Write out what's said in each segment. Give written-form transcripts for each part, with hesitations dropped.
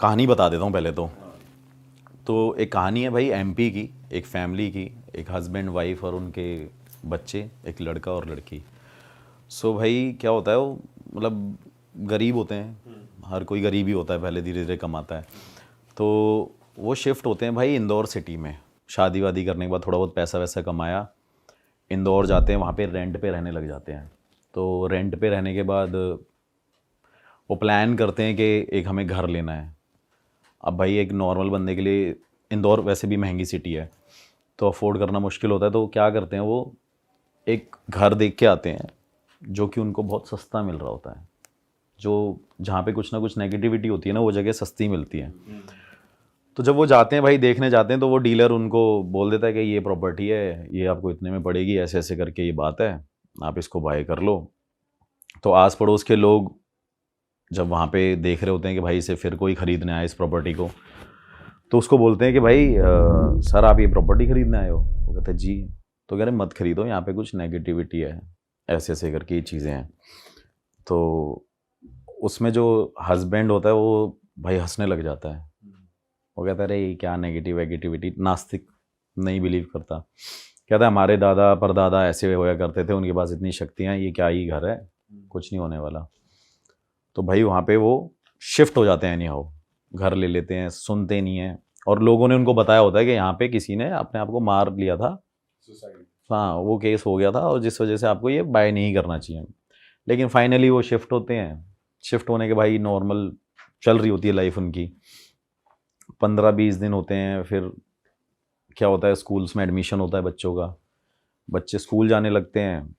कहानी बता देता हूँ पहले तो एक कहानी है भाई एमपी की, एक फैमिली की, एक हस्बैंड वाइफ और उनके बच्चे, एक लड़का और लड़की। सो भाई क्या होता है, वो मतलब गरीब होते हैं, हर कोई गरीब ही होता है, पहले धीरे धीरे कमाता है। तो वो शिफ्ट होते हैं भाई इंदौर सिटी में, शादी वादी करने के बाद थोड़ा बहुत पैसा वैसा कमाया, इंदौर जाते हैं, वहाँ पे रेंट पे रहने लग जाते हैं। तो रेंट पे रहने के बाद वो प्लान करते हैं कि एक हमें घर लेना है। अब भाई एक नॉर्मल बंदे के लिए इंदौर वैसे भी महंगी सिटी है, तो अफोर्ड करना मुश्किल होता है। तो क्या करते हैं, वो एक घर देख के आते हैं जो कि उनको बहुत सस्ता मिल रहा होता है। जो जहाँ पे कुछ ना कुछ नेगेटिविटी होती है ना, वो जगह सस्ती मिलती है। तो जब वो जाते हैं भाई, देखने जाते हैं, तो वो डीलर उनको बोल देता है कि ये प्रॉपर्टी है, ये आपको इतने में पड़ेगी, ऐसे ऐसे करके ये बात है, आप इसको बाय कर लो। तो आस पड़ोस के लोग जब वहाँ पे देख रहे होते हैं कि भाई इसे फिर कोई ख़रीदने आए इस प्रॉपर्टी को, तो उसको बोलते हैं कि भाई सर आप ये प्रॉपर्टी ख़रीदने आए हो? वो कहते हैं जी। तो कह रहे मत ख़रीदो, यहाँ पे कुछ नेगेटिविटी है, ऐसे ऐसे करके ये चीज़ें हैं। तो उसमें जो हस्बैंड होता है वो भाई हंसने लग जाता है। वो कहता है अरे ये क्या नेगेटिविटी, नास्तिक, नहीं बिलीव करता। कहता है हमारे दादा परदादा ऐसे होया करते थे, उनके पास इतनी शक्तियाँ, ये क्या ही घर है, कुछ नहीं होने वाला। तो भाई वहाँ पे वो शिफ्ट हो जाते हैं, नहीं हो घर ले लेते हैं, सुनते नहीं हैं। और लोगों ने उनको बताया होता है कि यहाँ पे किसी ने अपने आप को मार लिया था, हाँ वो केस हो गया था, और जिस वजह से आपको ये बाय नहीं करना चाहिए। लेकिन फाइनली वो शिफ्ट होते हैं। शिफ्ट होने के भाई नॉर्मल चल रही होती है लाइफ उनकी, 15-20 दिन होते हैं। फिर क्या होता है, स्कूल्स में एडमिशन होता है बच्चों का, बच्चे स्कूल जाने लगते हैं।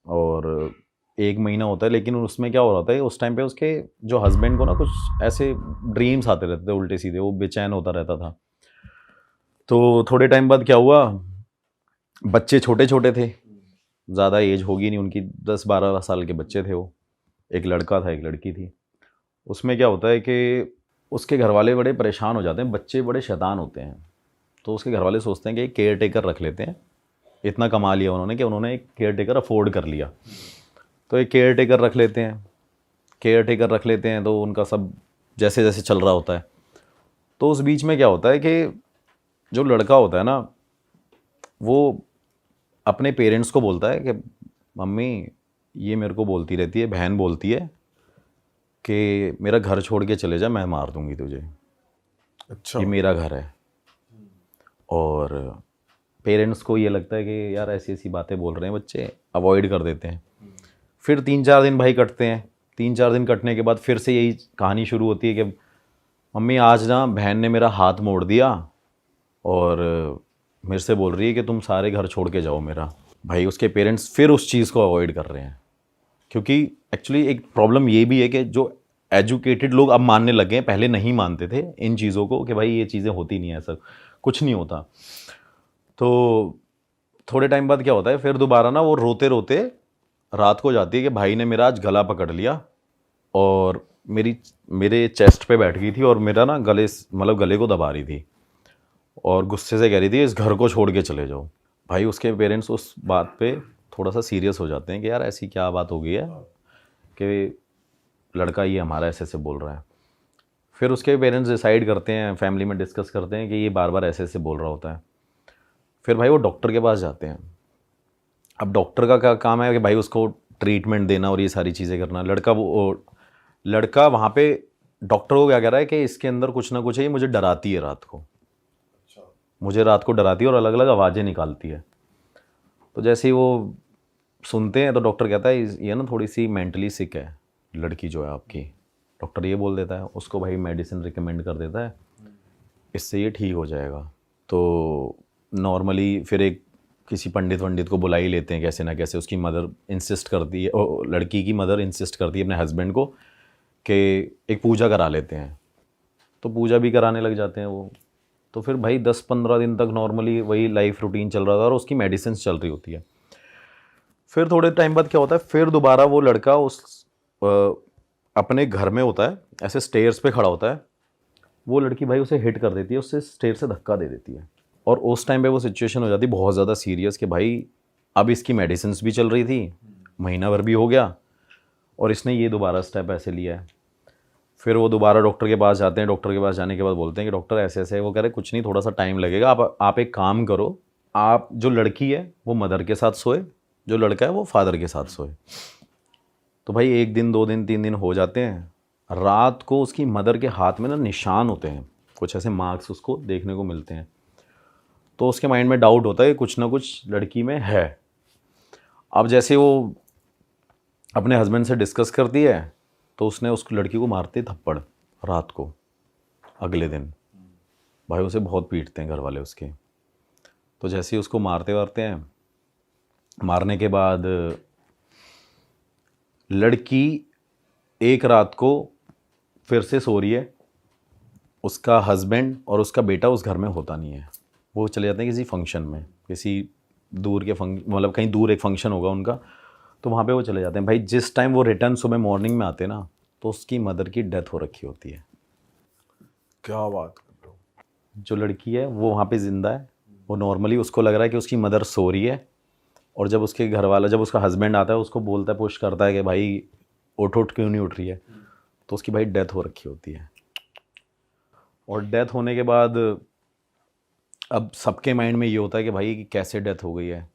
और 1 महीना होता है, लेकिन उसमें क्या हो रहा होता है, उस टाइम पे उसके जो हस्बैंड को ना कुछ ऐसे ड्रीम्स आते रहते थे उल्टे सीधे, वो बेचैन होता रहता था। तो थोड़े टाइम बाद क्या हुआ, बच्चे छोटे छोटे थे, ज़्यादा एज होगी नहीं उनकी, 10-12 साल के बच्चे थे वो, एक लड़का था एक लड़की थी। उसमें क्या होता है कि उसके घर वाले बड़े परेशान हो जाते हैं, बच्चे बड़े शैतान होते हैं। तो उसके घर वाले सोचते हैं कि एक केयर टेकर रख लेते हैं, इतना कमा लिया उन्होंने कि उन्होंने एक केयर टेकर अफोर्ड कर लिया। तो एक केयर टेकर रख लेते हैं, केयर टेकर रख लेते हैं, तो उनका सब जैसे जैसे चल रहा होता है। तो उस बीच में क्या होता है कि जो लड़का होता है ना, वो अपने पेरेंट्स को बोलता है कि मम्मी ये मेरे को बोलती रहती है, बहन बोलती है कि मेरा घर छोड़ के चले जा, मैं मार दूंगी तुझे। अच्छा। ये मेरा घर है। और पेरेंट्स को ये लगता है कि यार ऐसी ऐसी बातें बोल रहे हैं बच्चे, अवॉइड कर देते हैं। फिर 3-4 दिन भाई कटते हैं। 3-4 दिन कटने के बाद फिर से यही कहानी शुरू होती है कि मम्मी आज ना बहन ने मेरा हाथ मोड़ दिया और मेरे से बोल रही है कि तुम सारे घर छोड़ के जाओ मेरा। भाई उसके पेरेंट्स फिर उस चीज़ को अवॉइड कर रहे हैं, क्योंकि एक्चुअली एक प्रॉब्लम ये भी है कि जो एजुकेटेड लोग अब मानने लगे हैं, पहले नहीं मानते थे इन चीज़ों को कि भाई ये चीज़ें होती नहीं है, ऐसा कुछ नहीं होता। तो थोड़े टाइम बाद क्या होता है, फिर दोबारा ना वो रोते रोते रात को जाती है कि भाई ने मेरा आज गला पकड़ लिया और मेरे चेस्ट पे बैठ गई थी और मेरा ना गले को दबा रही थी और गुस्से से कह रही थी इस घर को छोड़ के चले जाओ। भाई उसके पेरेंट्स उस बात पे थोड़ा सा सीरियस हो जाते हैं कि यार ऐसी क्या बात हो गई है कि लड़का ये हमारा ऐसे ऐसे बोल रहा है। फिर उसके पेरेंट्स डिसाइड करते हैं, फैमिली में डिस्कस करते हैं कि ये बार बार ऐसे ऐसे बोल रहा होता है। फिर भाई वो डॉक्टर के पास जाते हैं। अब डॉक्टर का क्या काम है कि भाई उसको ट्रीटमेंट देना और ये सारी चीज़ें करना। लड़का वहाँ पे डॉक्टर को क्या कह रहा है कि इसके अंदर कुछ ना कुछ है, ये मुझे डराती है रात को, मुझे रात को डराती है और अलग अलग आवाज़ें निकालती है। तो जैसे ही वो सुनते हैं तो डॉक्टर कहता है ये ना थोड़ी सी मेंटली सिक है लड़की जो है आपकी, डॉक्टर ये बोल देता है। उसको भाई मेडिसिन रिकमेंड कर देता है, इससे ये ठीक हो जाएगा। तो नॉर्मली फिर एक किसी पंडित को बुला ही लेते हैं कैसे ना कैसे। उसकी मदर इंसिस्ट करती है, लड़की की मदर इंसिस्ट करती है अपने हस्बैंड को कि एक पूजा करा लेते हैं। तो पूजा भी कराने लग जाते हैं वो। तो फिर भाई 10-15 दिन तक नॉर्मली वही लाइफ रूटीन चल रहा था और उसकी मेडिसिन चल रही होती है। फिर थोड़े टाइम बाद क्या होता है, फिर दोबारा वो लड़का अपने घर में होता है, ऐसे स्टेयर्स पे खड़ा होता है। वो लड़की भाई उसे हिट कर देती है, उससे स्टेयर से धक्का दे देती है। और उस टाइम पे वो सिचुएशन हो जाती है बहुत ज़्यादा सीरियस कि भाई अब इसकी मेडिसिन भी चल रही थी, महीना भर भी हो गया और इसने ये दोबारा स्टेप ऐसे लिया है। फिर वो दोबारा डॉक्टर के पास जाते हैं, डॉक्टर के पास जाने के बाद बोलते हैं कि डॉक्टर ऐसे ऐसे है। वो कह रहे कुछ नहीं, थोड़ा सा टाइम लगेगा, आप एक काम करो, आप जो लड़की है वो मदर के साथ सोए, जो लड़का है वो फादर के साथ सोए। तो भाई 1 दिन 2 दिन 3 दिन हो जाते हैं, रात को उसकी मदर के हाथ में ना निशान होते हैं, कुछ ऐसे मार्क्स उसको देखने को मिलते हैं। तो उसके माइंड में डाउट होता है कि कुछ ना कुछ लड़की में है। अब जैसे वो अपने हस्बैंड से डिस्कस करती है तो उसने उस लड़की को मारते थप्पड़ रात को। अगले दिन भाई उसे बहुत पीटते हैं घर वाले उसके। तो जैसे ही उसको मारते वारते हैं, मारने के बाद लड़की एक रात को फिर से सो रही है, उसका हस्बैंड और उसका बेटा उस घर में होता नहीं है। वो चले जाते हैं किसी फंक्शन में, किसी दूर के मतलब कहीं दूर एक फंक्शन होगा उनका, तो वहाँ पे वो चले जाते हैं। भाई जिस टाइम वो रिटर्न सुबह मॉर्निंग में आते ना, तो उसकी मदर की डेथ हो रखी होती है। क्या बात कर रहे हो। जो लड़की है वो वहाँ पे ज़िंदा है, वो नॉर्मली उसको लग रहा है कि उसकी मदर सो रही है, और जब उसके घर वाला, जब उसका हस्बैंड आता है उसको बोलता है, पुश करता है कि भाई उठ क्यों नहीं उठ रही है, तो उसकी भाई डेथ हो रखी होती है। और डेथ होने के बाद अब सबके माइंड में ये होता है कि भाई कैसे डेथ हो गई है।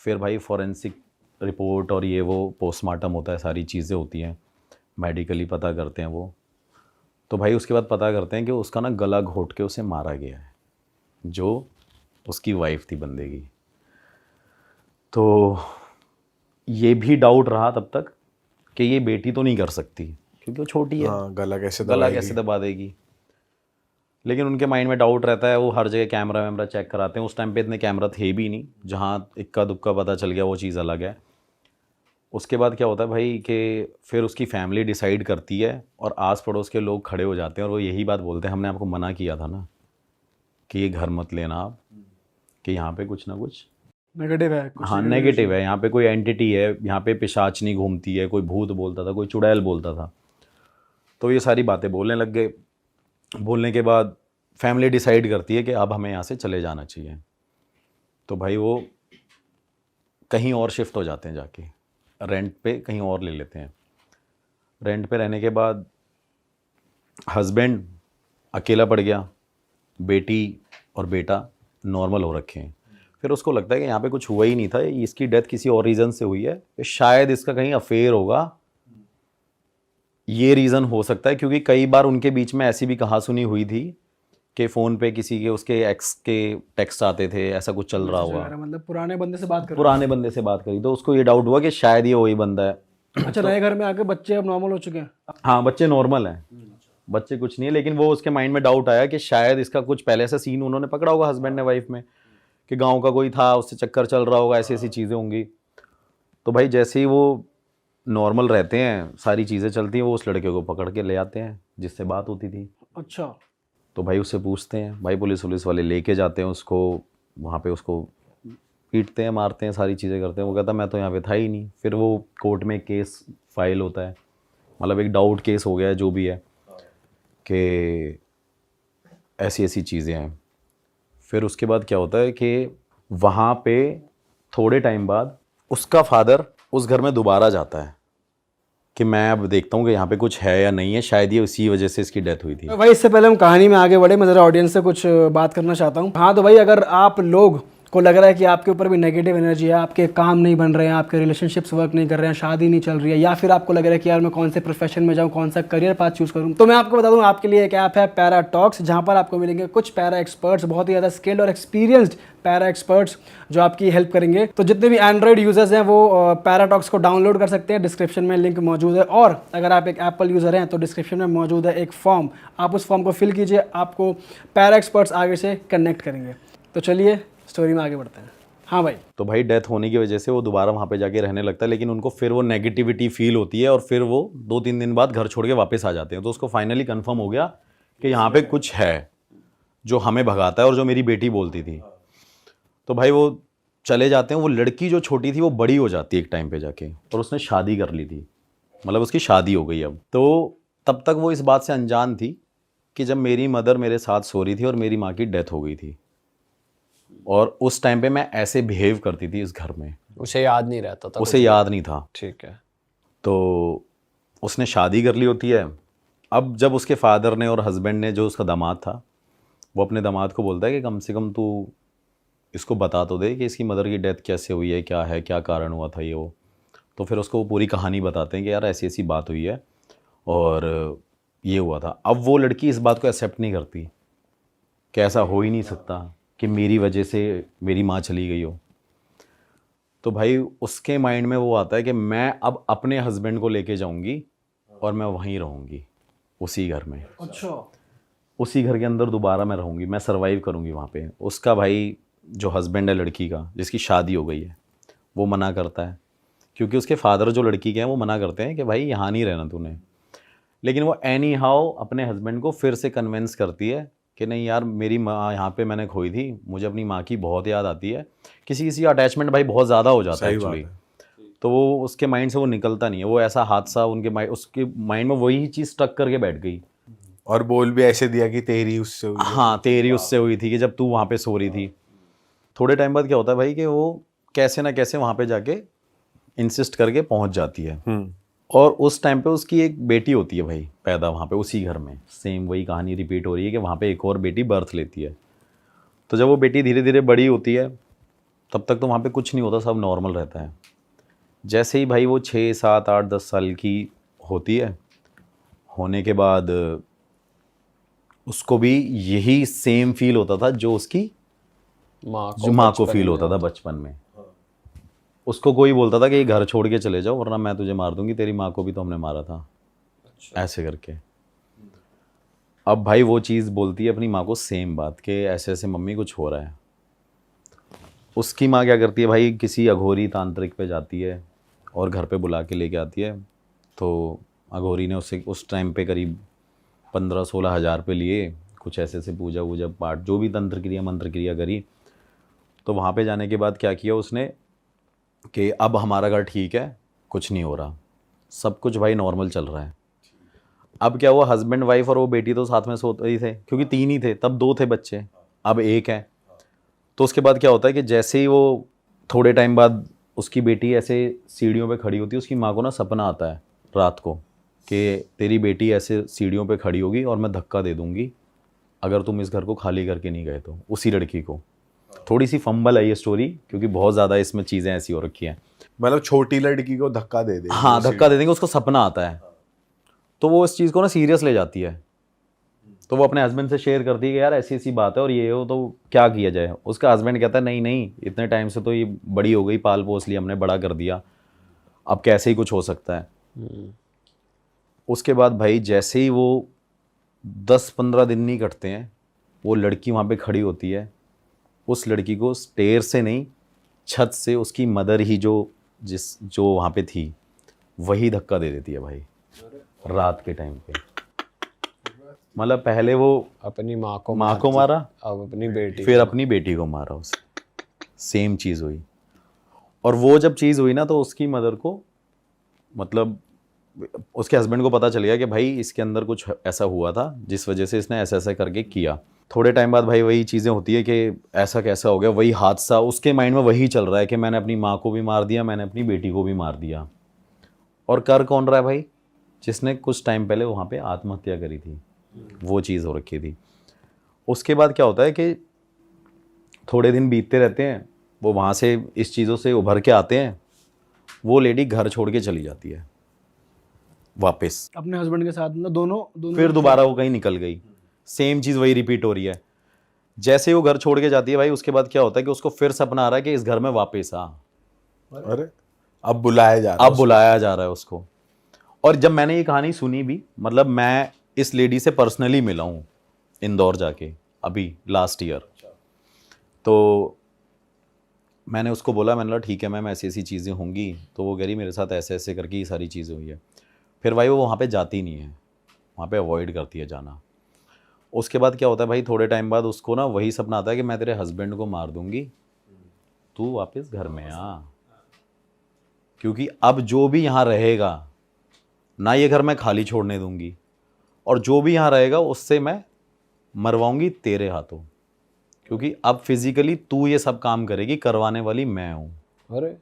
फिर भाई फॉरेंसिक रिपोर्ट और ये वो पोस्टमार्टम होता है, सारी चीज़ें होती हैं, मेडिकली पता करते हैं वो। तो भाई उसके बाद पता करते हैं कि उसका ना गला घोट के उसे मारा गया है, जो उसकी वाइफ थी बंदे की। तो ये भी डाउट रहा तब तक कि ये बेटी तो नहीं कर सकती क्योंकि वो छोटी है, हाँ, गला गला कैसे दबा देगी। लेकिन उनके माइंड में डाउट रहता है, वो हर जगह कैमरा वैमरा चेक कराते हैं। उस टाइम पे इतने कैमरा थे भी नहीं, जहाँ इक्का दुक्का पता चल गया वो चीज़ अलग है। उसके बाद क्या होता है भाई कि फिर उसकी फैमिली डिसाइड करती है और आस पड़ोस के लोग खड़े हो जाते हैं और वो यही बात बोलते हैं, हमने आपको मना किया था ना कि ये घर मत लेना आप, कि यहाँ पे कुछ ना कुछ नेगेटिव है कुछ। हाँ नेगेटिव है, यहाँ पे कोई एंटिटी है, यहाँ पे पिशाचनी घूमती है, कोई भूत बोलता था, कोई चुड़ैल बोलता था। तो ये सारी बातें बोलने लग गए। बोलने के बाद फैमिली डिसाइड करती है कि अब हमें यहाँ से चले जाना चाहिए। तो भाई वो कहीं और शिफ्ट हो जाते हैं, जाके रेंट पे कहीं और ले लेते हैं। रेंट पे रहने के बाद हस्बैंड अकेला पड़ गया, बेटी और बेटा नॉर्मल हो रखे हैं। फिर उसको लगता है कि यहाँ पे कुछ हुआ ही नहीं था, इसकी डेथ किसी और रीज़न से हुई है, शायद इसका कहीं अफेयर होगा, ये रीज़न हो सकता है। क्योंकि कई बार उनके बीच में ऐसी भी कहा सुनी हुई थी कि फ़ोन पे किसी के उसके एक्स के टेक्स्ट आते थे, ऐसा कुछ चल रहा हुआ, मतलब पुराने बंदे से बात कर पुराने बंदे से बात करी। तो उसको ये डाउट हुआ कि शायद ये वही बंदा है। अच्छा, नए घर में आके बच्चे अब नॉर्मल हो चुके हैं। हाँ बच्चे नॉर्मल हैं, बच्चे कुछ नहीं है। लेकिन वो उसके माइंड में डाउट आया कि शायद इसका कुछ पहले से सीन उन्होंने पकड़ा होगा हस्बैंड ने वाइफ में, कि गांव का कोई था, उससे चक्कर चल रहा होगा, ऐसी ऐसी चीज़ें होंगी। तो भाई जैसे ही वो नॉर्मल रहते हैं, सारी चीज़ें चलती हैं, वो उस लड़के को पकड़ के ले आते हैं जिससे बात होती थी। अच्छा। तो भाई उससे पूछते हैं, भाई पुलिस वाले लेके जाते हैं उसको, वहाँ पे उसको पीटते हैं, मारते हैं, सारी चीज़ें करते हैं। वो कहता मैं तो यहाँ पे था ही नहीं। फिर वो कोर्ट में केस फाइल होता है, मतलब एक डाउट केस हो गया है जो भी है, कि ऐसी ऐसी चीज़ें हैं। फिर उसके बाद क्या होता है कि वहाँ पे थोड़े टाइम बाद उसका फादर उस घर में दोबारा जाता है कि मैं अब देखता हूँ कि यहाँ पे कुछ है या नहीं है, शायद ये इसी वजह से इसकी डेथ हुई थी। भाई इससे पहले हम कहानी में आगे बढ़े, मैं ज़रा ऑडियंस से कुछ बात करना चाहता हूँ। हाँ तो भाई, अगर आप लोग को लग रहा है कि आपके ऊपर भी नेगेटिव एनर्जी है, आपके काम नहीं बन रहे हैं, आपके रिलेशनशिप्स वर्क नहीं कर रहे हैं, शादी नहीं चल रही है, या फिर आपको लग रहा है कि यार मैं कौन से प्रोफेशन में जाऊँ, कौन सा करियर पाथ चूज़ करूँ, तो मैं आपको बता दूँ आपके लिए एक ऐप है पैरा टॉक्स, जहाँ पर आपको मिलेंगे कुछ पैरा एक्सपर्ट्स, बहुत ही ज़्यादा स्किल्ड और एक्सपीरियंस्ड पैरा एक्सपर्ट्स जो आपकी हेल्प करेंगे। तो जितने भी एंड्रॉइड यूजर्स हैं वो पैरा टॉक्स को डाउनलोड कर सकते हैं, डिस्क्रिप्शन में लिंक मौजूद है। और अगर आप एक एप्पल यूज़र हैं तो डिस्क्रिप्शन में मौजूद है एक फॉर्म, आप उस फॉर्म को फिल कीजिए, आपको पैरा एक्सपर्ट्स आगे से कनेक्ट करेंगे। तो चलिए स्टोरी में आगे बढ़ते हैं। हाँ भाई। तो भाई डेथ होने की वजह से वो दोबारा वहाँ पे जाके रहने लगता है, लेकिन उनको फिर वो नेगेटिविटी फील होती है और फिर वो 2-3 दिन बाद घर छोड़ के वापस आ जाते हैं। तो उसको फाइनली कंफर्म हो गया कि यहाँ पे कुछ है जो हमें भगाता है और जो मेरी बेटी बोलती थी। तो भाई वो चले जाते हैं। वो लड़की जो छोटी थी वो बड़ी हो जाती है एक टाइम पे जाके, और उसने शादी कर ली थी, मतलब उसकी शादी हो गई अब। तो तब तक वो इस बात से अनजान थी कि जब मेरी मदर मेरे साथ सो रही थी और मेरी माँ की डेथ हो गई थी, और उस टाइम पे मैं ऐसे बिहेव करती थी इस घर में। उसे याद नहीं रहता था, उसे याद नहीं था। ठीक है। तो उसने शादी कर ली होती है, अब जब उसके फादर ने और हस्बैंड ने, जो उसका दामाद था, वो अपने दामाद को बोलता है कि कम से कम तू इसको बता तो दे कि इसकी मदर की डेथ कैसे हुई है, क्या कारण हुआ था ये वो। तो फिर उसको वो पूरी कहानी बताते हैं कि यार ऐसी ऐसी बात हुई है और ये हुआ था। अब वो लड़की इस बात को एक्सेप्ट नहीं करती कि ऐसा हो ही नहीं सकता कि मेरी वजह से मेरी माँ चली गई हो। तो भाई उसके माइंड में वो आता है कि मैं अब अपने हस्बैंड को लेके जाऊंगी और मैं वहीं रहूंगी, उसी घर में, अच्छा। उसी घर के अंदर दोबारा मैं रहूंगी, मैं सरवाइव करूंगी वहाँ पे। उसका भाई जो हस्बैंड है लड़की का, जिसकी शादी हो गई है, वो मना करता है, क्योंकि उसके फादर जो लड़की के हैं वो मना करते हैं कि भाई यहाँ नहीं रहना तूने। लेकिन वो एनी हाउ अपने हस्बैंड को फिर से कन्विंस करती है कि नहीं यार, मेरी माँ यहाँ पे मैंने खोई थी, मुझे अपनी माँ की बहुत याद आती है। किसी किसी का अटैचमेंट भाई बहुत ज़्यादा हो जाता है सही बात एक्चुअली, है। तो वो उसके माइंड से वो निकलता नहीं है। वो ऐसा हादसा उनके माइंड, उसके माइंड में वही चीज़ स्टक करके बैठ गई। और बोल भी ऐसे दिया कि तेरी उससे हुई है। हाँ, तेरी उससे हुई थी कि जब तू वहाँ पे सो रही थी। थोड़े टाइम बाद क्या होता है भाई कि वो कैसे ना कैसे वहाँ पे जाके इंसिस्ट करके पहुँच जाती है। और उस टाइम पे उसकी एक बेटी होती है भाई पैदा वहाँ पे उसी घर में। सेम वही कहानी रिपीट हो रही है कि वहाँ पे एक और बेटी बर्थ लेती है। तो जब वो बेटी धीरे धीरे बड़ी होती है, तब तक तो वहाँ पे कुछ नहीं होता, सब नॉर्मल रहता है। जैसे ही भाई वो 6, 7, 8, 10 साल की होती है, होने के बाद उसको भी यही सेम फील होता था जो उसकी माँ को फील होता था बचपन में। उसको कोई बोलता था कि ये घर छोड़ के चले जाओ वरना मैं तुझे मार दूंगी, तेरी माँ को भी तो हमने मारा था। ऐसे करके अब भाई वो चीज़ बोलती है अपनी माँ को सेम बात कि ऐसे ऐसे मम्मी कुछ हो रहा है। उसकी माँ क्या करती है भाई, किसी अघोरी तांत्रिक पे जाती है और घर पे बुला के लेके आती है। तो अघोरी ने उससे उस टाइम पे करीब 15-16 हज़ार पे लिए, कुछ ऐसे ऐसे पूजा वूजा पाठ जो भी तंत्र क्रिया मंत्र क्रिया करी। तो वहाँ पे जाने के बाद क्या किया उसने कि अब हमारा घर ठीक है, कुछ नहीं हो रहा, सब कुछ भाई नॉर्मल चल रहा है। अब क्या हुआ, हस्बैंड वाइफ और वो बेटी तो साथ में सोते ही थे, क्योंकि 3 ही थे तब, 2 थे बच्चे, अब 1 है। तो उसके बाद क्या होता है कि जैसे ही वो थोड़े टाइम बाद उसकी बेटी ऐसे सीढ़ियों पे खड़ी होती है, उसकी माँ को ना सपना आता है रात को कि तेरी बेटी ऐसे सीढ़ियों पे खड़ी होगी और मैं धक्का दे दूंगी अगर तुम इस घर को खाली करके नहीं गए तो। उसी लड़की को थोड़ी सी फंबल है ये स्टोरी, क्योंकि बहुत ज़्यादा इसमें चीज़ें ऐसी हो रखी हैं। मतलब छोटी लड़की को धक्का दे दे। हाँ, धक्का दे देंगे, उसको सपना आता है। तो वो इस चीज़ को ना सीरियस ले जाती है। तो वो अपने हस्बैंड से शेयर करती है कि यार ऐसी ऐसी बात है और ये हो, तो क्या किया जाए। उसका हस्बैंड कहता है नहीं नहीं, इतने टाइम से तो ये बड़ी हो गई, पाल पोस लिया हमने, बड़ा कर दिया, अब कैसे ही कुछ हो सकता है। उसके बाद भाई जैसे ही वो 10-15 दिन नहीं कटते हैं, वो लड़की वहाँ पे खड़ी होती है। उस लड़की को स्टेयर से नहीं, छत से उसकी मदर ही जो वहाँ पे थी वही धक्का दे देती है भाई रात के टाइम पे। मतलब पहले वो अपनी माँ को मारा, अब अपनी बेटी, फिर अपनी बेटी को मारा उसे। सेम चीज़ हुई। और वो जब चीज़ हुई ना, तो उसकी मदर को, मतलब उसके हस्बैंड को पता चल गया कि भाई इसके अंदर कुछ ऐसा हुआ था जिस वजह से इसने ऐसा ऐसा करके किया। थोड़े टाइम बाद भाई वही चीज़ें होती है कि ऐसा कैसा हो गया, वही हादसा उसके माइंड में वही चल रहा है कि मैंने अपनी माँ को भी मार दिया, मैंने अपनी बेटी को भी मार दिया। और कर कौन रहा है भाई, जिसने कुछ टाइम पहले वहाँ पे आत्महत्या करी थी, वो चीज़ हो रखी थी। उसके बाद क्या होता है कि थोड़े दिन बीतते रहते हैं, वो वहाँ से इस चीज़ों से उभर के आते हैं, वो लेडी घर छोड़ के चली जाती है वापस, अपने हस्बैंड के साथ, मतलब दोनों फिर दोबारा वो कहीं निकल गई। सेम चीज़ वही रिपीट हो रही है। जैसे ही वो घर छोड़ के जाती है भाई, उसके बाद क्या होता है कि उसको फिर सपना आ रहा है कि इस घर में वापस आ। अरे अब बुलाया जा रहा है अब बुलाया जा रहा है उसको। और जब मैंने ये कहानी सुनी भी, मतलब मैं इस लेडी से पर्सनली मिला हूँ इंदौर जाके अभी लास्ट ईयर। तो मैंने उसको बोला, मैंने बोला ठीक है मैम, ऐसी ऐसी चीज़ें होंगी। तो वो कह रही मेरे साथ ऐसे ऐसे करके ये सारी चीज़ें हुई है। फिर भाई वो वहाँ पे जाती नहीं है, वहाँ पे अवॉइड करती है जाना। उसके बाद क्या होता है भाई, थोड़े टाइम बाद उसको ना वही सपना आता है कि मैं तेरे हस्बैंड को मार दूंगी, तू वापस घर में आ, क्योंकि अब जो भी यहाँ रहेगा ना, ये घर मैं खाली छोड़ने दूंगी, और जो भी यहाँ रहेगा उससे मैं मरवाऊंगी तेरे हाथों, क्योंकि अब फिजिकली तू ये सब काम करेगी, करवाने वाली मैं हूँ। अरे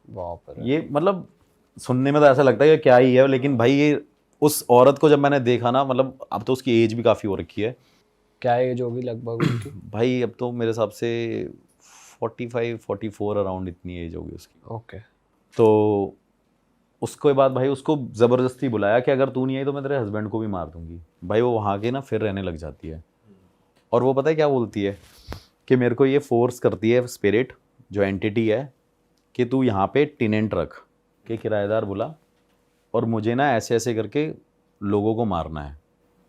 बाप रे। ये मतलब सुनने में तो ऐसा लगता है कि क्या ही है, लेकिन भाई ये उस औरत को जब मैंने देखा ना, मतलब अब तो उसकी एज भी काफ़ी हो रखी है क्या एज होगी लगभग उनकी? भाई, अब तो मेरे हिसाब से 45-44 अराउंड इतनी एज होगी उसकी। ओके। तो उसके बाद भाई उसको ज़बरदस्ती बुलाया कि अगर तू नहीं आई तो मैं तेरे हस्बैंड को भी मार दूंगी। भाई वो वहाँ के ना फिर रहने लग जाती है, और वो पता है क्या बोलती है कि मेरे को ये फोर्स करती है स्पिरिट जो एंटिटी है कि तू यहाँ पे टेनेंट रख, कि किराएदार बुला, और मुझे ना ऐसे ऐसे करके लोगों को मारना है।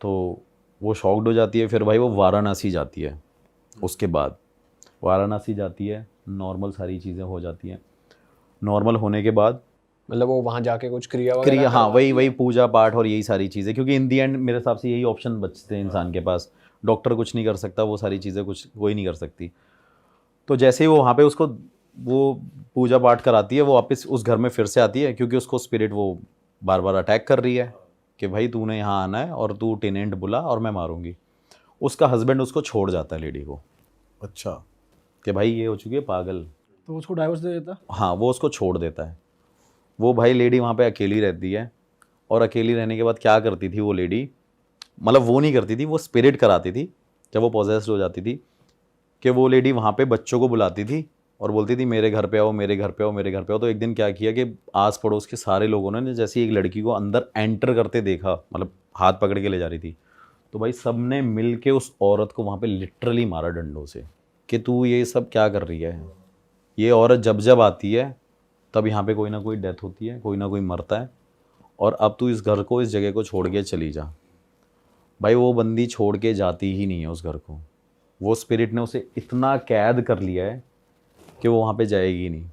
तो वो शॉक्ड हो जाती है। फिर भाई वो वाराणसी जाती है। उसके बाद वाराणसी जाती है, नॉर्मल सारी चीज़ें हो जाती हैं। नॉर्मल होने के बाद मतलब वो वहां जाके कुछ क्रिया वगैरह क्रिया, हाँ करवाती वही है? पूजा पाठ और यही सारी चीज़ें, क्योंकि इन दी एंड मेरे हिसाब से यही ऑप्शन बचते हैं इंसान के पास। डॉक्टर कुछ नहीं कर सकता, वो सारी चीज़ें कुछ कोई नहीं कर सकती। तो जैसे ही वो वहाँ पे उसको वो पूजा पाठ कराती है, वो वापस उस घर में फिर से आती है, क्योंकि उसको स्पिरिट वो बार बार अटैक कर रही है कि भाई तूने यहाँ आना है और तू टेनेंट बुला और मैं मारूंगी। उसका हस्बैंड उसको छोड़ जाता है लेडी को, अच्छा। कि भाई ये हो चुकी है पागल। तो उसको डाइवोर्स दे देता। हाँ, वो उसको छोड़ देता है। वो भाई लेडी वहाँ पे अकेली रहती है, और अकेली रहने के बाद क्या करती थी वो लेडी, मतलब वो नहीं करती थी, वो स्पिरिट कराती थी जब वो पॉजेस्ड हो जाती थी, कि वो लेडी वहाँ पे बच्चों को बुलाती थी और बोलती थी मेरे घर पे आओ, मेरे घर पे आओ, मेरे घर पे आओ। तो एक दिन क्या किया कि आस पड़ोस के सारे लोगों ने जैसे एक लड़की को अंदर एंटर करते देखा, मतलब हाथ पकड़ के ले जा रही थी, तो भाई सब ने मिल के उस औरत को वहाँ पे लिटरली मारा डंडों से, कि तू ये सब क्या कर रही है। ये औरत जब जब आती है तब यहाँ पे कोई ना कोई डेथ होती है, कोई ना कोई मरता है, और अब तू इस घर को, इस जगह को छोड़ के चली जा। भाई वो बंदी छोड़ के जाती ही नहीं है उस घर को। वो स्पिरिट ने उसे इतना कैद कर लिया है कि वो वहाँ पे जाएगी नहीं।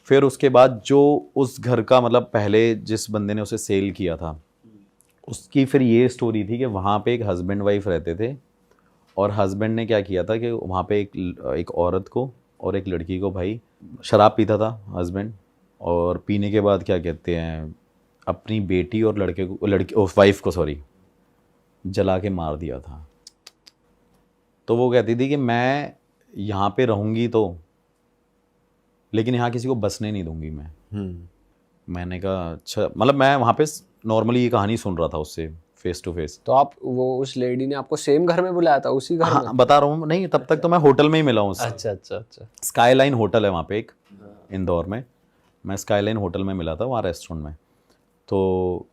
फिर उसके बाद जो उस घर का, मतलब पहले जिस बंदे ने उसे सेल किया था, उसकी फिर ये स्टोरी थी कि वहाँ पे एक हस्बैंड वाइफ रहते थे, और हस्बैंड ने क्या किया था कि वहाँ पे एक औरत को और एक लड़की को, भाई शराब पीता था हस्बैंड, और पीने के बाद क्या कहते हैं अपनी बेटी और लड़की वाइफ को सॉरी जला के मार दिया था। तो वो कहती थी कि मैं यहाँ पे रहूँगी तो, लेकिन यहाँ किसी को बसने नहीं दूंगी मैं। मैंने कहा अच्छा, मतलब मैं वहाँ पे नॉर्मली ये कहानी सुन रहा था उससे फेस टू फेस। तो आप वो उस लेडी ने आपको सेम घर में बुलाया था, उसी घर में? हाँ बता रहा हूँ, नहीं तब तक तो मैं होटल में ही मिला हूँ उससे। अच्छा अच्छा अच्छा। स्काईलाइन होटल है वहाँ पे एक, इंदौर में। मैं स्काईलाइन होटल में मिला था, वहाँ रेस्टोरेंट में। तो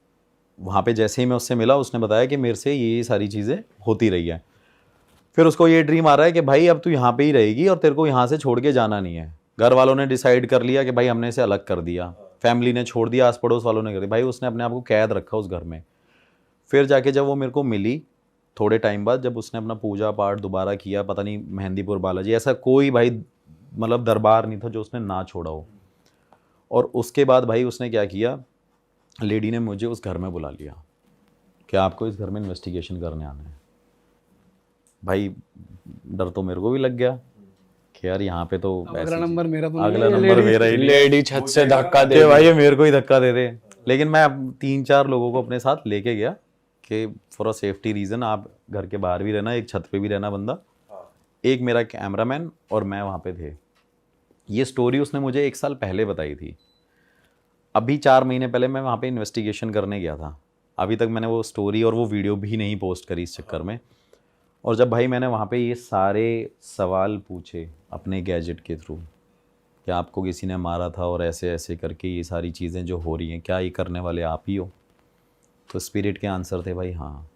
वहाँ पे जैसे ही मैं उससे मिला, उसने बताया कि मेरे से ये सारी चीज़ें होती रही है। फिर उसको ये ड्रीम आ रहा है कि भाई अब तू यहाँ पे ही रहेगी और तेरे को यहाँ से छोड़ के जाना नहीं है। घर वालों ने डिसाइड कर लिया कि भाई हमने इसे अलग कर दिया, फैमिली ने छोड़ दिया, आस पड़ोस वालों ने कर दिया, भाई उसने अपने आप को कैद रखा उस घर में। फिर जाके जब वो मेरे को मिली थोड़े टाइम बाद, जब उसने अपना पूजा पाठ दोबारा किया, पता नहीं मेहंदीपुर बालाजी, ऐसा कोई भाई मतलब दरबार नहीं था जो उसने ना छोड़ा हो। और उसके बाद भाई उसने क्या किया, लेडी ने मुझे उस घर में बुला लिया कि आपको इस घर में इन्वेस्टिगेशन करने आना है। भाई डर तो मेरे को भी लग गया कि यार यहाँ पे तो अगला नंबर मेरा तो नहीं अगला है, ये नंबर lady- मेरा ही नहीं है। लेडी छत से धक्का दे कि दी। भाई ये मेरे को ही धक्का दे दे। लेकिन मैं अब 3-4 लोगों को अपने साथ लेके गया कि फॉर अ सेफ्टी रीज़न आप घर के बाहर भी रहना, एक छत पे भी रहना बंदा, एक मेरा कैमरामैन और मैं वहाँ पे थे। ये स्टोरी उसने मुझे 1 साल पहले बताई थी। अभी 4 महीने पहले मैं वहाँ पे इन्वेस्टिगेशन करने गया था। अभी तक मैंने वो स्टोरी और वो वीडियो भी नहीं पोस्ट करी इस चक्कर में। और जब भाई मैंने वहाँ पे ये सारे सवाल पूछे अपने गैजेट के थ्रू कि आपको किसी ने मारा था और ऐसे ऐसे करके ये सारी चीज़ें जो हो रही हैं, क्या ये करने वाले आप ही हो? तो स्पिरिट के आंसर थे भाई हाँ।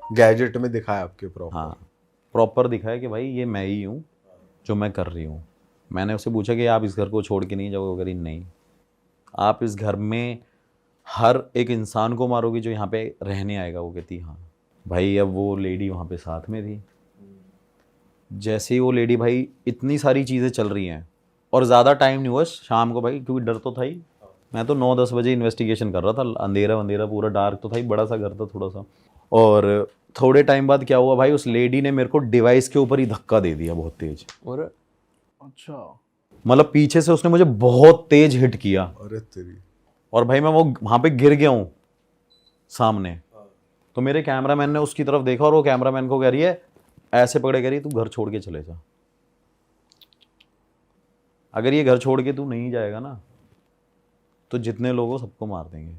गैजेट में दिखाया आपके प्रॉपर? हाँ प्रॉपर दिखाया कि भाई ये मैं ही हूँ जो मैं कर रही हूँ। मैंने उससे पूछा कि आप इस घर को छोड़ के नहीं जाओगे? अगर नहीं, आप इस घर में हर एक इंसान को मारोगे जो यहाँ पे रहने आएगा? वो कहती हाँ। भाई अब वो लेडी वहाँ पे साथ में थी। जैसे ही वो लेडी, भाई इतनी सारी चीज़ें चल रही हैं और ज़्यादा टाइम नहीं हुआ शाम को भाई, क्योंकि डर तो था ही। मैं तो 9-10 बजे इन्वेस्टिगेशन कर रहा था, अंधेरा पूरा डार्क तो था ही, बड़ा सा घर था थोड़ा सा। और थोड़े टाइम बाद क्या हुआ भाई, उस लेडी ने मेरे को डिवाइस के ऊपर ही धक्का दे दिया बहुत तेज। और अच्छा, मतलब पीछे से उसने मुझे बहुत तेज हिट किया, अरे तेरी। और भाई मैं वो वहाँ पे गिर गया हूँ सामने। तो मेरे कैमरामैन ने उसकी तरफ देखा और वो कैमरामैन को कह रही है, ऐसे पकड़े कह रही तू घर छोड़ के चले जा, अगर ये घर छोड़ के तू नहीं जाएगा ना तो जितने लोग हो सबको मार देंगे।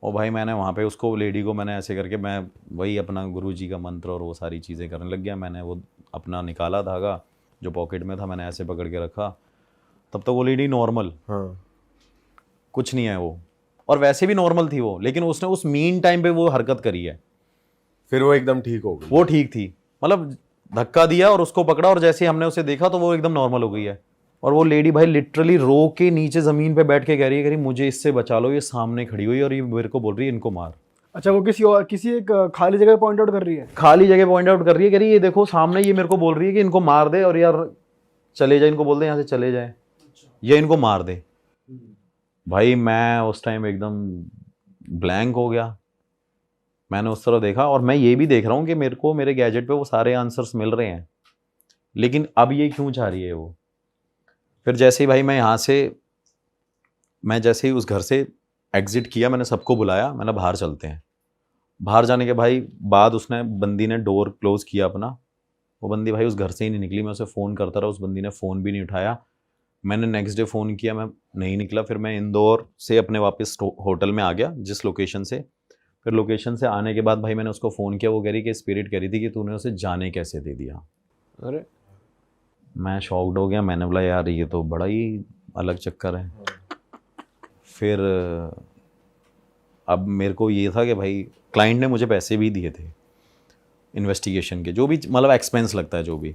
और भाई मैंने वहाँ पे उसको लेडी को मैंने ऐसे करके मैं वही अपना गुरुजी का मंत्र और वो सारी चीज़ें करने लग गया। मैंने वो अपना निकाला धागा जो पॉकेट में था, मैंने ऐसे पकड़ के रखा। तब तक वो लेडी नॉर्मल, हाँ। कुछ नहीं है वो, और वैसे भी नॉर्मल थी वो, लेकिन उसने उस मीन टाइम पे वो हरकत करी है। फिर वो एकदम ठीक हो गई। वो ठीक थी, मतलब धक्का दिया और उसको पकड़ा, और जैसे ही हमने उसे देखा तो वो एकदम नॉर्मल हो गई है। और वो लेडी भाई लिटरली रो के नीचे ज़मीन पे बैठ के कह रही है मुझे इससे बचा लो, ये सामने खड़ी हुई और ये मेरे को बोल रही है इनको मार। अच्छा, वो किसी एक खाली जगह पॉइंट आउट कर रही है? खाली जगह पॉइंट आउट कर रही है, कह रही है ये देखो सामने, ये मेरे को बोल रही है कि इनको मार दे, और यार चले जाए, इनको बोल दे यहाँ से चले जाए, ये इनको मार दे। भाई मैं उस टाइम एकदम ब्लैंक हो गया। मैंने उस तरह देखा, और मैं ये भी देख रहा हूँ कि मेरे को मेरे गैजेट पे वो सारे आंसर्स मिल रहे हैं, लेकिन अब ये क्यों चाह रही है वो। फिर जैसे ही भाई मैं जैसे ही उस घर से एग्जिट किया, मैंने सबको बुलाया, मैंने बाहर चलते हैं। बाहर जाने के भाई बाद उसने बंदी ने डोर क्लोज किया अपना। वो बंदी भाई उस घर से ही नहीं निकली। मैं उसे फ़ोन करता रहा, उस बंदी ने फ़ोन भी नहीं उठाया। मैंने नेक्स्ट डे फ़ोन किया, मैं नहीं निकला। फिर मैं इंदौर से अपने वापस होटल में आ गया जिस लोकेशन से। फिर लोकेशन से आने के बाद भाई मैंने उसको फ़ोन किया। वो कह रही कि स्पिरिट कह रही थी कि तूने उसे जाने कैसे दे दिया। अरे मैं शॉक्ड हो गया। मैंने बोला यार ये तो बड़ा ही अलग चक्कर है। फिर अब मेरे को ये था कि भाई क्लाइंट ने मुझे पैसे भी दिए थे इन्वेस्टिगेशन के, जो भी मतलब एक्सपेंस लगता है जो भी।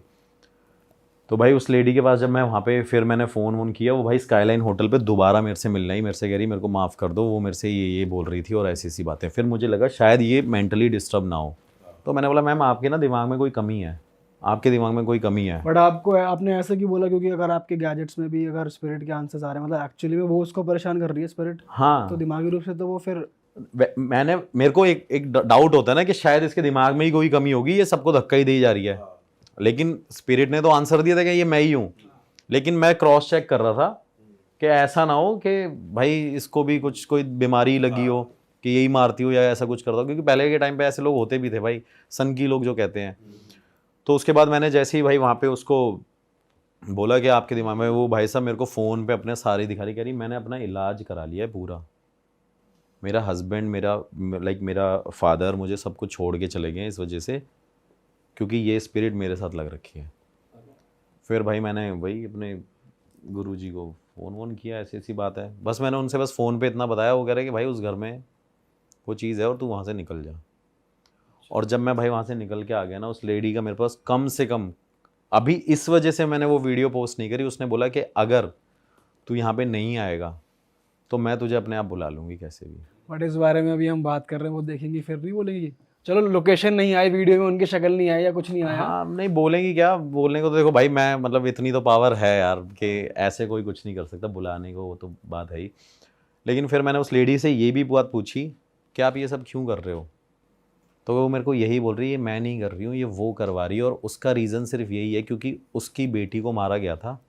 तो भाई उस लेडी के पास जब मैं वहाँ पे फिर मैंने फ़ोन किया, वो भाई स्काईलाइन होटल पे दोबारा मेरे से मिलना ही, मेरे से कह रही मेरे को माफ़ कर दो, वो मेरे से ये बोल रही थी और ऐसी ऐसी बातें। फिर मुझे लगा शायद ये मेंटली डिस्टर्ब ना हो। तो मैंने बोला मैम आपके ना दिमाग में कोई कमी है, आपके दिमाग में कोई कमी है। बट आपने ऐसा क्यों बोला? क्योंकि अगर आपके गैजेट्स में भी अगर स्पिरिट के आंसर्स आ रहे हैं, मतलब एक्चुअली में वो उसको परेशान कर रही है स्पिरिट, हाँ, तो दिमागी रूप से तो वो फिर मेरे को एक डाउट होता है ना कि शायद इसके दिमाग में ही कोई कमी होगी, ये सबको धक्का ही दी जा रही है। लेकिन स्पिरिट ने तो आंसर दिया था कि ये मैं ही हूँ। लेकिन मैं क्रॉस चेक कर रहा था कि ऐसा ना हो कि भाई इसको भी कुछ कोई बीमारी लगी हो कि यही मारती हो या ऐसा कुछ करता हो, क्योंकि पहले के टाइम पे ऐसे लोग होते भी थे भाई, सनकी लोग जो कहते हैं। तो उसके बाद मैंने जैसे ही भाई वहाँ पे उसको बोला कि आपके दिमाग में, वो भाई साहब मेरे को फ़ोन पे अपने सारी दिखा रही, कह रही मैंने अपना इलाज करा लिया है पूरा। मेरा हस्बैंड, मेरा फादर मुझे सब कुछ छोड़ के चले गए इस वजह से, क्योंकि ये स्पिरिट मेरे साथ लग रखी है। फिर भाई मैंने वही अपने गुरुजी को फ़ोन किया, ऐसी ऐसी बात है। बस मैंने उनसे बस फ़ोन पे इतना बताया। वो कह रहे कि भाई उस घर में वो चीज़ है और तू वहाँ से निकल जा। और जब मैं भाई वहाँ से निकल के आ गया ना, उस लेडी का मेरे पास कम से कम, अभी इस वजह से मैंने वो वीडियो पोस्ट नहीं करी, उसने बोला कि अगर तू यहाँ पे नहीं आएगा तो मैं तुझे अपने आप बुला लूँगी कैसे भी। बट इस बारे में अभी हम बात कर रहे हैं, वो देखेंगी फिर नहीं बोलेंगी? चलो लोकेशन नहीं आई, वीडियो में उनकी शक्ल नहीं आई या कुछ नहीं आया। हाँ, नहीं बोलेंगी क्या, बोलने को तो देखो भाई मैं मतलब इतनी तो पावर है यार कि ऐसे कोई कुछ नहीं कर सकता बुलाने को, वो तो बात है ही। लेकिन फिर मैंने उस लेडी से ये भी बात पूछी कि आप ये सब क्यों कर रहे हो, तो वो मेरे को यही बोल रही है मैं नहीं कर रही हूँ, ये वो करवा रही है। और उसका रीज़न सिर्फ यही है क्योंकि उसकी बेटी को मारा गया था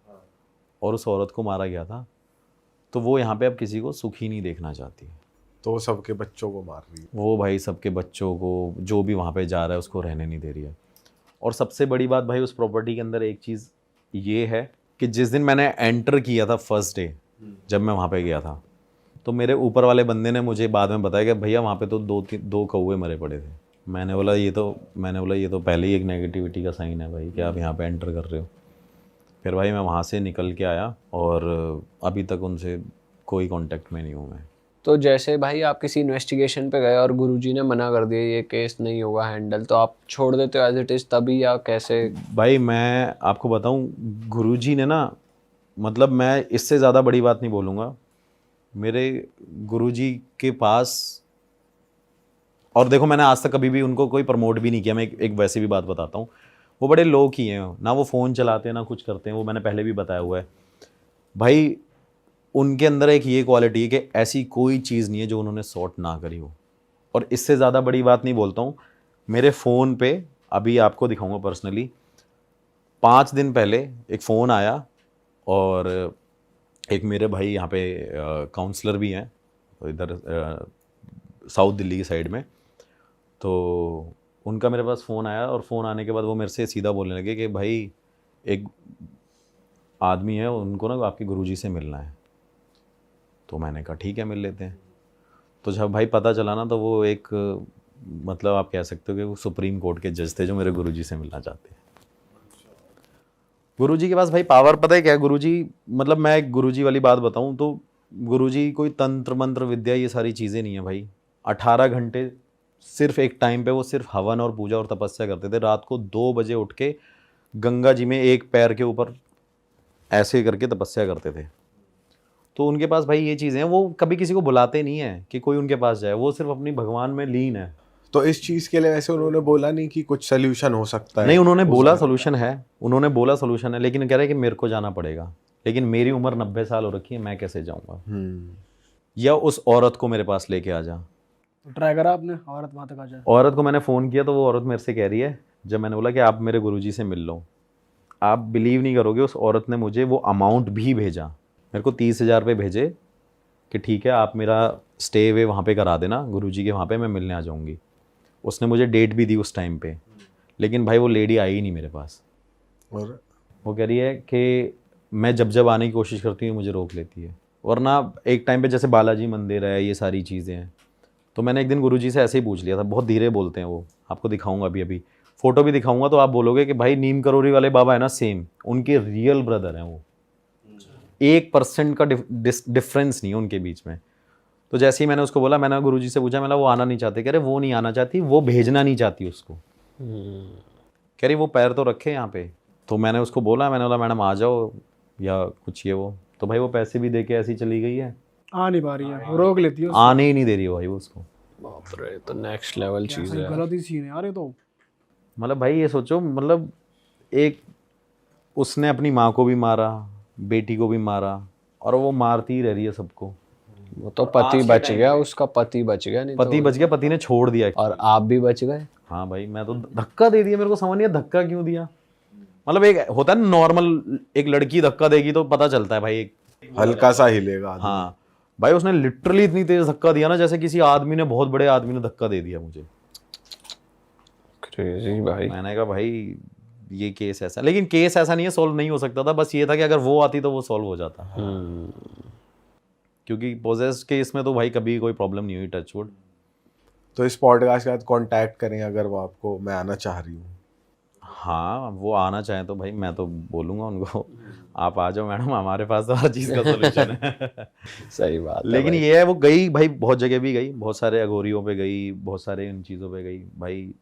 और उस औरत को मारा गया था, तो वो यहाँ पे अब किसी को सुखी नहीं देखना चाहती। तो वो सबके बच्चों को मार रही है। वो भाई सबके बच्चों को जो भी वहाँ पे जा रहा है उसको रहने नहीं दे रही है। और सबसे बड़ी बात भाई उस प्रॉपर्टी के अंदर एक चीज़ ये है कि जिस दिन मैंने एंटर किया था फर्स्ट डे, जब मैं वहाँ पे गया था, तो मेरे ऊपर वाले बंदे ने मुझे बाद में बताया कि भैया वहाँ पे तो दो कौवे मरे पड़े थे। मैंने बोला ये तो पहले ही एक नेगेटिविटी का साइन है भाई कि आप यहाँ पे एंटर कर रहे हो। फिर भाई मैं वहाँ से निकल के आया और अभी तक उनसे कोई कांटेक्ट में नहीं हूँ मैं। तो जैसे भाई आप किसी इन्वेस्टिगेशन पे गए और गुरुजी ने मना कर दिया ये केस नहीं होगा हैंडल, तो आप छोड़ देते हो एज इट इज़ तभी, या कैसे? भाई मैं आपको बताऊं, गुरुजी ने ना, मतलब मैं इससे ज़्यादा बड़ी बात नहीं बोलूँगा, मेरे गुरुजी के पास, और देखो मैंने आज तक कभी भी उनको कोई प्रमोट भी नहीं किया, मैं एक वैसे भी बात बताता हूँ, वो बड़े लो की हैं ना, वो फ़ोन चलाते हैं ना कुछ करते हैं, वो मैंने पहले भी बताया हुआ है भाई। उनके अंदर एक ये क्वालिटी है कि ऐसी कोई चीज़ नहीं है जो उन्होंने सॉर्ट ना करी हो। और इससे ज़्यादा बड़ी बात नहीं बोलता हूँ, मेरे फ़ोन पे अभी आपको दिखाऊंगा पर्सनली, 5 दिन पहले एक फ़ोन आया और एक मेरे भाई यहाँ पे काउंसलर भी हैं इधर साउथ दिल्ली की साइड में, तो उनका मेरे पास फ़ोन आया और फ़ोन आने के बाद वो मेरे से सीधा बोलने लगे कि भाई एक आदमी है, उनको ना आपके गुरुजी से मिलना है। तो मैंने कहा ठीक है मिल लेते हैं। तो जब भाई पता चला ना, तो वो एक मतलब आप कह सकते हो कि वो सुप्रीम कोर्ट के जज थे जो मेरे गुरुजी से मिलना चाहते हैं। गुरुजी के पास भाई पावर पता है क्या है? गुरुजी मतलब मैं एक गुरुजी वाली बात बताऊं तो गुरुजी कोई तंत्र मंत्र विद्या ये सारी चीज़ें नहीं है भाई। 18 घंटे सिर्फ एक टाइम पे वो सिर्फ हवन और पूजा और तपस्या करते थे। रात को 2 बजे उठ के गंगा जी में एक पैर के ऊपर ऐसे करके तपस्या करते थे। तो उनके पास भाई ये चीज़ें हैं, वो कभी किसी को बुलाते नहीं है कि कोई उनके पास जाए, वो सिर्फ अपनी भगवान में लीन है। तो इस चीज के लिए वैसे उन्होंने बोला नहीं कि कुछ सोल्यूशन हो सकता है? नहीं, उन्होंने बोला सोल्यूशन है, उन्होंने बोला सोल्यूशन है, लेकिन कह रहे हैं कि मेरे को जाना पड़ेगा। लेकिन मेरी उम्र 90 साल हो रखी है, मैं कैसे जाऊंगा? या उस औरत को मेरे पास लेके आ जा। तो ट्राई करा आपने औरत वहाँ तक आ जाए? औरत को मैंने फ़ोन किया तो वो औरत मेरे से कह रही है, जब मैंने बोला कि आप मेरे गुरुजी से मिल लो, आप बिलीव नहीं करोगे, उस औरत ने मुझे वो अमाउंट भी भेजा। मेरे को 30,000 रुपये भेजे कि ठीक है आप मेरा स्टे वे वहाँ पे करा देना गुरुजी के वहाँ पे, मैं मिलने आ जाऊँगी। उसने मुझे डेट भी दी उस टाइम पे, लेकिन भाई वो लेडी आई ही नहीं मेरे पास। और वो कह रही है कि मैं जब जब आने की कोशिश करती हूँ मुझे रोक लेती है। वरना एक टाइम पे जैसे बालाजी मंदिर है, ये सारी चीज़ें हैं, तो मैंने एक दिन गुरुजी से ऐसे ही पूछ लिया था। बहुत धीरे बोलते हैं वो, आपको दिखाऊंगा अभी फ़ोटो भी दिखाऊंगा, तो आप बोलोगे कि भाई नीम करोरी वाले बाबा है ना, सेम उनके रियल ब्रदर हैं वो। 1% का डिफरेंस नहीं है उनके बीच में। तो जैसे ही मैंने उसको बोला, मैंने गुरुजी से पूछा, मैंने वो आना नहीं चाहते। कह रहे वो नहीं आना चाहती, वो भेजना नहीं चाहती उसको। कह रही वो पैर तो रखे यहाँ पे। तो मैंने उसको बोला, मैंने बोला मैडम आ जाओ या कुछ ये वो। तो भाई वो पैसे भी दे के ऐसी चली गई है, आ नहीं पा रही है, रोक लेती है उसको। आने ही नहीं दे रही है भाई वो उसको। बाप रे, तो नेक्स्ट लेवल चीज़ है। गलत ही सीन है यार ये तो। मतलब भाई ये सोचो, मतलब एक उसने अपनी माँ को भी मारा, बेटी को भी मारा, और वो मारती ही रह रही है सबको। वो तो पति बच गया, उसका पति बच गया, नहीं पति बच गया, पति ने छोड़ दिया। और आप भी बच गए। हाँ भाई, मैं तो धक्का दे दिया, मेरे को समझ नहीं आया धक्का क्यों दिया। मतलब एक होता है ना नॉर्मल, एक लड़की धक्का देगी तो पता चलता है भाई, एक हल्का सा हिलेगा आदमी। हाँ भाई उसने लिटरली इतनी तेज धक्का दिया ना, जैसे किसी आदमी ने, बहुत बड़े आदमी ने धक्का दे दिया मुझे। क्रेजी भाई। मैंने कहा भाई ये केस ऐसा, लेकिन केस ऐसा नहीं है, सॉल्व नहीं हो सकता था। बस ये था कि अगर वो आती तो वो सॉल्व हो जाता। क्योंकि पोजेस केस में तो भाई कभी कोई प्रॉब्लम नहीं हुई, टच वुड। तो इस पॉडकास्ट के बाद कांटेक्ट करें अगर वो आपको, मैं आना चाह रही हूँ। हाँ वो आना चाहें तो भाई मैं तो बोलूँगा उनको, आप आ जाओ मैडम, हमारे पास तो हर चीज़ का सोल्यूशन है। सही बात है लेकिन भाई। ये है, वो गई भाई, बहुत जगह भी गई, बहुत सारे अघोरियों पे गई, बहुत सारे इन चीज़ों पे गई भाई,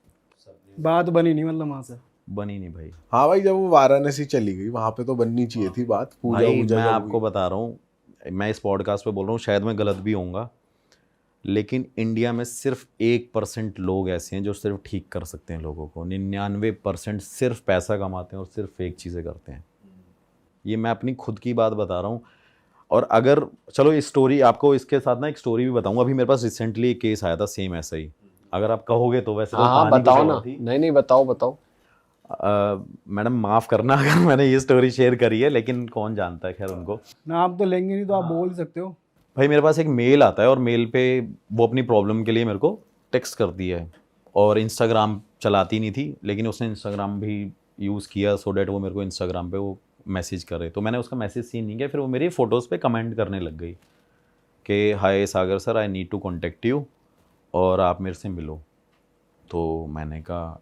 बात बनी नहीं मतलब वहाँ से। बनी नहीं भाई। हाँ भाई, जब वो वाराणसी चली गई वहां पे तो बननी चाहिए थी बात। पूजा भाई वूजा मैं जब आपको हुई। बता रहा हूँ, मैं इस पॉडकास्ट पे बोल रहा हूँ, शायद मैं गलत भी होऊंगा, लेकिन इंडिया में सिर्फ 1% लोग ऐसे हैं जो सिर्फ ठीक कर सकते हैं लोगों को। 99% सिर्फ पैसा कमाते हैं और सिर्फ फेक चीज़ें करते हैं। ये मैं अपनी खुद की बात बता रहा हूँ। और अगर चलो इस स्टोरी आपको, इसके साथ ना एक स्टोरी भी बताऊंगा। अभी मेरे पास रिसेंटली एक केस आया था सेम ऐसा ही, अगर आप कहोगे तो। वैसे तो हाँ कहानी कुछ बताओ और ना। थी। नहीं बताओ बताओ। मैडम माफ़ करना अगर मैंने ये स्टोरी शेयर करी है, लेकिन कौन जानता है, खैर उनको। नाम तो लेंगे नहीं तो आप बोल सकते हो। भाई मेरे पास एक मेल आता है, और मेल पे वो अपनी प्रॉब्लम के लिए मेरे को टेक्स्ट करती है, और इंस्टाग्राम चलाती नहीं थी, लेकिन उसने इंस्टाग्राम भी यूज़ किया सो डैट वो मेरे को इंस्टाग्राम पे वो मैसेज करे। तो मैंने उसका मैसेज सीन नहीं किया, फिर वो मेरी फ़ोटोज़ पे कमेंट करने लग गई कि hi Sagar sir, I need to contact you, और आप मेरे से मिलो। तो मैंने कहा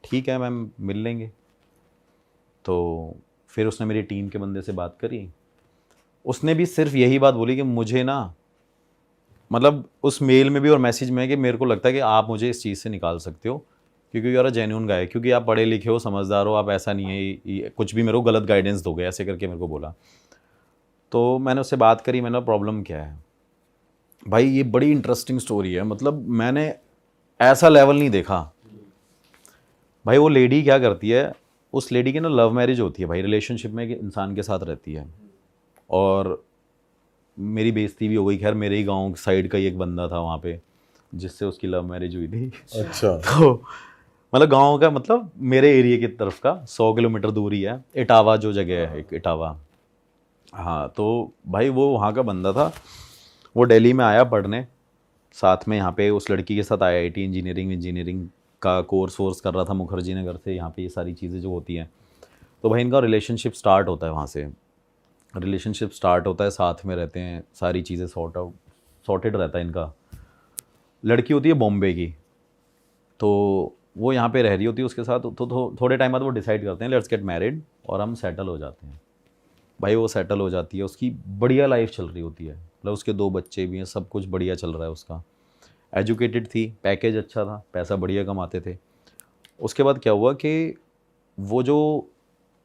ठीक है मैम, मिल लेंगे। तो फिर उसने मेरी टीम के बंदे से बात करी, उसने भी सिर्फ यही बात बोली कि मुझे ना, मतलब उस मेल में भी और मैसेज में, कि मेरे को लगता है कि आप मुझे इस चीज़ से निकाल सकते हो, क्योंकि यार जेन्युइन गाय, क्योंकि आप पढ़े लिखे हो, समझदार हो, आप ऐसा नहीं है ये कुछ भी मेरे को गलत गाइडेंस दोगे, ऐसे करके मेरे को बोला। तो मैंने उससे बात करी, मैंने प्रॉब्लम क्या है भाई, ये बड़ी इंटरेस्टिंग स्टोरी है। मतलब मैंने ऐसा लेवल नहीं देखा भाई। वो लेडी क्या करती है, उस लेडी की ना लव मैरिज होती है भाई, रिलेशनशिप में एक इंसान के साथ रहती है, और मेरी बेइज्जती भी हो गई। खैर मेरे ही गांव साइड का ही एक बंदा था वहाँ पे जिससे उसकी लव मैरिज हुई थी। अच्छा। तो मतलब गांव का, मतलब मेरे एरिया की तरफ का 100 किलोमीटर दूरी है, इटावा जो जगह है, एक इटावा। हाँ तो भाई वो वहाँ का बंदा था, वो दिल्ली में आया पढ़ने, साथ में यहाँ पे उस लड़की के साथ IIT इंजीनियरिंग का कोर्स कर रहा था मुखर्जी नगर से। यहाँ पे ये सारी चीज़ें जो होती हैं, तो भाई इनका रिलेशनशिप स्टार्ट होता है वहाँ से। रिलेशनशिप स्टार्ट होता है, साथ में रहते हैं, सारी चीज़ें सॉर्टेड रहता है इनका। लड़की होती है बॉम्बे की, तो वो यहाँ पे रह रही होती है उसके साथ, तो थोड़े टाइम बाद वो डिसाइड करते हैं लेट्स गेट मैरिड और हम सेटल हो जाते हैं। भाई वो सेटल हो जाती है, उसकी बढ़िया लाइफ चल रही होती है, मतलब उसके 2 बच्चे भी हैं, सब कुछ बढ़िया चल रहा है उसका। एजुकेटेड थी, पैकेज अच्छा था, पैसा बढ़िया कमाते थे। उसके बाद क्या हुआ कि वो जो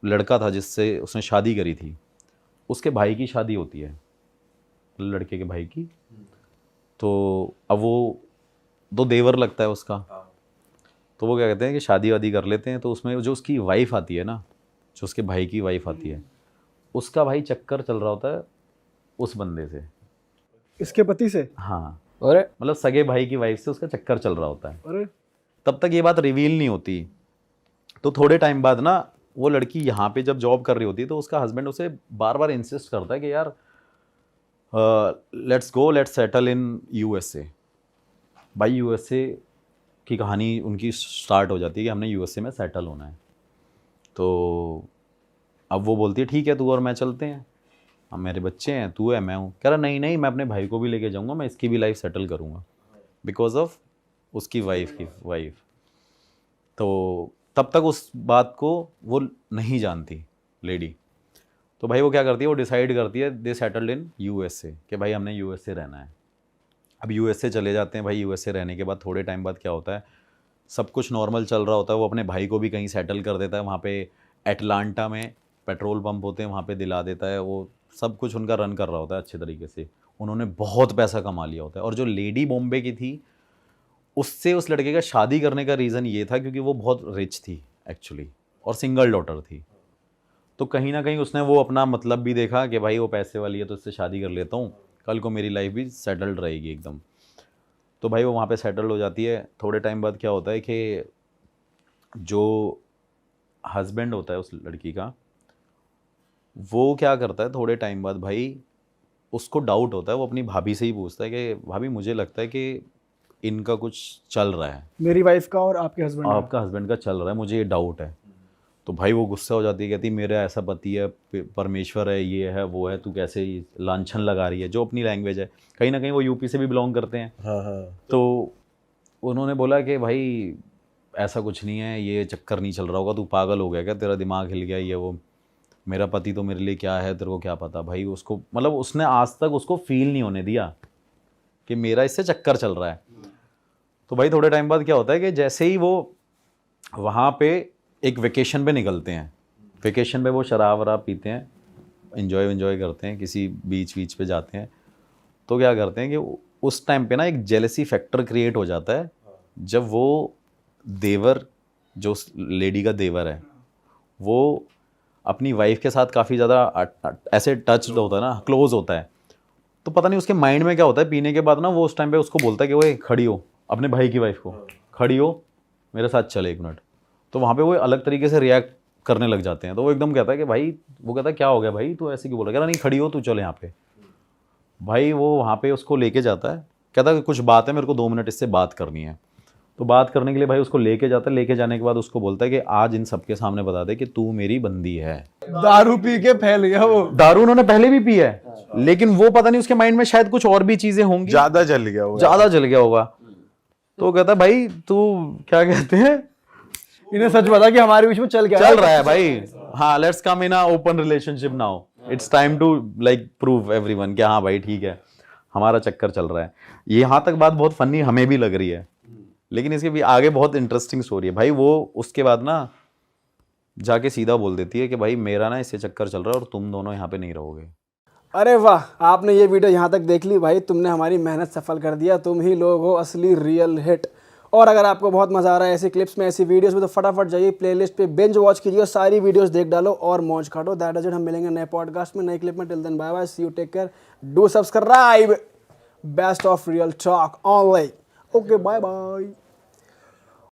लड़का था जिससे उसने शादी करी थी, उसके भाई की शादी होती है, लड़के के भाई की। तो अब वो तो देवर लगता है उसका, तो वो क्या कहते हैं कि शादी वादी कर लेते हैं। तो उसमें जो उसकी वाइफ आती है ना, जो उसके भाई की वाइफ आती है, उसका भाई चक्कर चल रहा होता है उस बंदे से। इसके पति से? हाँ, अरे मतलब सगे भाई की वाइफ से उसका चक्कर चल रहा होता है। अरे तब तक ये बात रिवील नहीं होती। तो थोड़े टाइम बाद ना वो लड़की यहाँ पे जब जॉब कर रही होती है, तो उसका हस्बैंड उसे बार बार इंसिस्ट करता है कि यार लेट्स सेटल इन यूएसए। भाई यूएसए की कहानी उनकी स्टार्ट हो जाती है कि हमने यूएसए में सेटल होना है। तो अब वो बोलती है ठीक है, तू और मैं चलते हैं, हम मेरे बच्चे हैं, तू है मैं हूँ। कह रहा नहीं मैं अपने भाई को भी लेके जाऊँगा, मैं इसकी भी लाइफ सेटल करूँगा बिकॉज ऑफ उसकी वाइफ। तो तब तक उस बात को वो नहीं जानती लेडी। तो भाई वो क्या करती है, वो डिसाइड करती है, दे सेटल्ड इन यूएसए, कि भाई हमने यूएसए रहना है। अब यूएसए चले जाते हैं भाई। यूएसए रहने के बाद थोड़े टाइम बाद क्या होता है, सब कुछ नॉर्मल चल रहा होता है। वो अपने भाई को भी कहीं सेटल कर देता है, वहाँ पे एटलांटा में पेट्रोल पंप होते हैं, वहाँ पे दिला देता है। वो सब कुछ उनका रन कर रहा होता है अच्छे तरीके से। उन्होंने बहुत पैसा कमा लिया होता है। और जो लेडी बॉम्बे की थी, उससे उस लड़के का शादी करने का रीज़न ये था क्योंकि वो बहुत रिच थी एक्चुअली, और सिंगल डॉटर थी। तो कहीं ना कहीं उसने वो अपना मतलब भी देखा कि भाई वो पैसे वाली है तो इससे शादी कर लेता हूँ, कल को मेरी लाइफ भी सेटल्ड रहेगी एकदम। तो भाई वो वहाँ पे सेटल्ड हो जाती है। थोड़े टाइम बाद क्या होता है कि जो हस्बैंड होता है उस लड़की का, वो क्या करता है, थोड़े टाइम बाद भाई उसको डाउट होता है। वो अपनी भाभी से ही पूछता है कि भाभी मुझे लगता है कि इनका कुछ चल रहा है, मेरी वाइफ का और आपके हस्बैंड का? आपका हस्बैंड का चल रहा है, मुझे ये डाउट है। तो भाई वो गुस्सा हो जाती है, कहती मेरा ऐसा पति है, परमेश्वर है, ये है वो है, तू कैसे लांछन लगा रही है, जो अपनी लैंग्वेज है। कहीं ना कहीं वो यूपी से भी बिलोंग करते हैं। हाँ। तो उन्होंने बोला कि भाई ऐसा कुछ नहीं है, ये चक्कर नहीं चल रहा होगा, तू पागल हो गया क्या, तेरा दिमाग हिल गया, ये वो, मेरा पति तो मेरे लिए क्या है, तेरे को क्या पता। भाई उसको मतलब उसने आज तक उसको फील नहीं होने दिया कि मेरा इससे चक्कर चल रहा है। तो भाई थोड़े टाइम बाद क्या होता है कि जैसे ही वो वहाँ पे एक वेकेशन पे निकलते हैं, वेकेशन पे वो शराब वराब पीते हैं, एंजॉय करते हैं, किसी बीच पे जाते हैं। तो क्या करते हैं कि उस टाइम पे ना एक जेलसी फैक्टर क्रिएट हो जाता है, जब वो देवर, जो लेडी का देवर है, वो अपनी वाइफ के साथ काफ़ी ज़्यादा ऐसे टच होता है ना, क्लोज होता है। तो पता नहीं उसके माइंड में क्या होता है, पीने के बाद ना वो उस टाइम पे उसको बोलता है कि वो खड़ी हो, अपने भाई की वाइफ को, खड़ी हो मेरे साथ चले 1 मिनट। तो वहाँ पे वो अलग तरीके से रिएक्ट करने लग जाते हैं। तो वो एकदम कहता है कि भाई, वो कहता है क्या हो गया भाई, तू ऐसे क्यों बोल रहा है, कह रहा नहीं खड़ी हो तू, चल यहाँ पे। भाई वो वहाँ पे उसको लेके जाता है, कहता है कुछ बात है, मेरे को 2 मिनट इससे बात करनी है। तो बात करने के लिए भाई उसको लेके जाता है। लेके जाने के बाद उसको बोलता है कि आज इन सबके सामने बता दे कि तू मेरी बंदी है। दारू पी के फैल गया वो। दारू उन्होंने पहले भी पी है, लेकिन वो पता नहीं उसके माइंड में शायद कुछ और भी चीजें होंगी, ज्यादा जल गया वो। ज्यादा जल गया होगा। तो वो कहता है भाई तू क्या कहते हैं, इन्हें सच बता कि हमारे बीच में चल क्या चल रहा है भाई। हाँ, let's come in a open relationship now, it's time to like prove everyone कि हाँ भाई ठीक है, हमारा चक्कर चल रहा है। यहाँ तक बात बहुत फनी हमें भी लग रही है, लेकिन इसके भी आगे बहुत इंटरेस्टिंग स्टोरी है भाई। वो उसके बाद ना जाके सीधा बोल देती है कि भाई मेरा ना इससे चक्कर चल रहा है और तुम दोनों यहाँ पे नहीं रहोगे। अरे वाह, आपने ये वीडियो यहाँ तक देख ली भाई, तुमने हमारी मेहनत सफल कर दिया। तुम ही लोग हो असली रियल हिट। और अगर आपको बहुत मजा आ रहा है ऐसी क्लिप्स में, ऐसी वीडियोस में, तो फटाफट जाइए प्लेलिस्ट पे बिंज वॉच कीजिए, सारी वीडियोस देख डालो और मौज काटो। That is it. हम मिलेंगे नए पॉडकास्ट में, नई क्लिप में। Till then bye bye, see you, take care, do subscribe. Best of real talk online. Okay, bye bye.